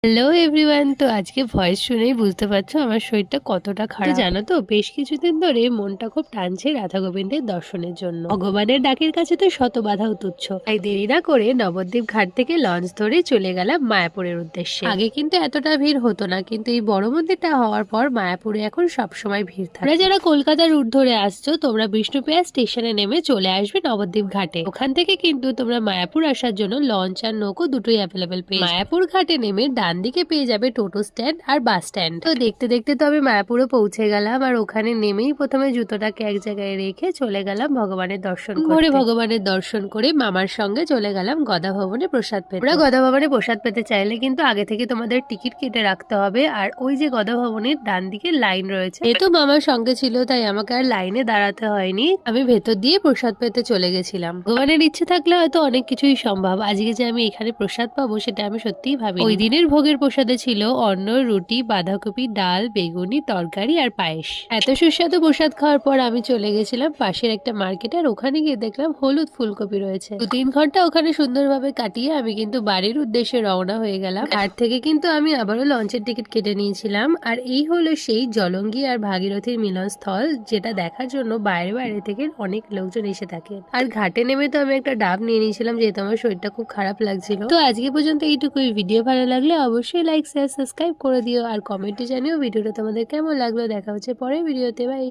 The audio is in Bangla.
হ্যালো এভরিওয়ান, তো আজকে ভয়েস শুনেই বুঝতে পারছো আমার শরীরটা কতটা খারাপ। জানো তো, বেশ কিছুদিন ধরে মনটা খুব টানছে রাধা গোবিন্দের দর্শনের জন্য। ভগবানের ডাকের কাছে তো শত বাধাও তুচ্ছ, তাই দেরি না করে নবদ্বীপ ঘাট থেকে লঞ্চ ধরে চলে গেলাম মায়াপুরের উদ্দেশ্যে। আগে কিন্তু এতটা ভিড় হতো না, কিন্তু এই বড় মন্দিরটা হওয়ার পর মায়াপুরে এখন সবসময় ভিড় থাকে। তোমরা যারা কলকাতার রুট ধরে আসছো, তোমরা বিষ্ণুপ্রিয়া স্টেশনে নেমে চলে আসবে নবদ্বীপ ঘাটে। ওখান থেকে কিন্তু তোমরা মায়াপুর আসার জন্য লঞ্চ আর নৌকো দুটোই অ্যাভেলেবেল পেয়ে যাবে। মায়াপুর ঘাটে নেমে ডান দিকে পেয়ে যাবে টোটো স্ট্যান্ড আর বাস স্ট্যান্ড। তো দেখতে দেখতে তো আমি মায়াপুরে পৌঁছে গেলাম, আর ওখানে নেমেই প্রথমে জুতোটাকে এক জায়গায় রেখে চলে গেলাম ভগবানের দর্শন করে। ভগবানের দর্শন করে মামার সঙ্গে চলে গেলাম গদা ভবনে প্রসাদ পেতে। ওরা গদা ভবনে প্রসাদ পেতে চাইলে কিন্তু আগে থেকে তোমাদের টিকিট কেটে রাখতে হবে, আর ওই যে গদা ভবনের ডান দিকে লাইন রয়েছে, এ তো মামার সঙ্গে ছিল তাই আমাকে আর লাইনে দাঁড়াতে হয়নি, আমি ভেতর দিয়ে প্রসাদ পেতে চলে গেছিলাম। ভগবানের ইচ্ছে থাকলে হয়তো অনেক কিছুই সম্ভব। আজকে যে আমি এখানে প্রসাদ পাবো সেটা আমি সত্যিই ভাবি। ওই দিনের ভোগের প্রসাদে ছিল অন্ন, রুটি, বাঁধাকপি, ডাল, বেগুনি, তরকারি আর পায়েস। এত সুস্বাদু প্রসাদ খাওয়ার পর আমি চলে গেছিলাম পাশের একটা মার্কেট, আর ওখানে গিয়ে দেখলাম হলুদ ফুলকপি রয়েছে। 2-3 ঘন্টা ওখানে সুন্দরভাবে কাটিয়ে আমি কিন্তু বাড়ির উদ্দেশ্যে রওনা হয়ে গেলাম। ঘাট থেকে কিন্তু আমি আবারও লঞ্চের টিকিট কেটে নিয়েছিলাম, আর এই হলো সেই জলঙ্গি আর ভাগীরথীর মিলনস্থল, যেটা দেখার জন্য বাইরে বাইরে থেকে অনেক লোকজন এসে থাকে। আর ঘাটে নেমে তো আমি একটা ডাব নিয়ে নিয়েছিলাম, যেহেতু আমার শরীরটা খুব খারাপ লাগছিল। তো আজকে পর্যন্ত এইটুকুই। ভিডিও ভালো লাগলে অবশ্যই লাইক, শেয়ার, সাবস্ক্রাইব করে দিও, আর কমেন্টে জানিও ভিডিওটা তোমাদের কেমন লাগলো। দেখা হচ্ছে পরের ভিডিওতে। বাই।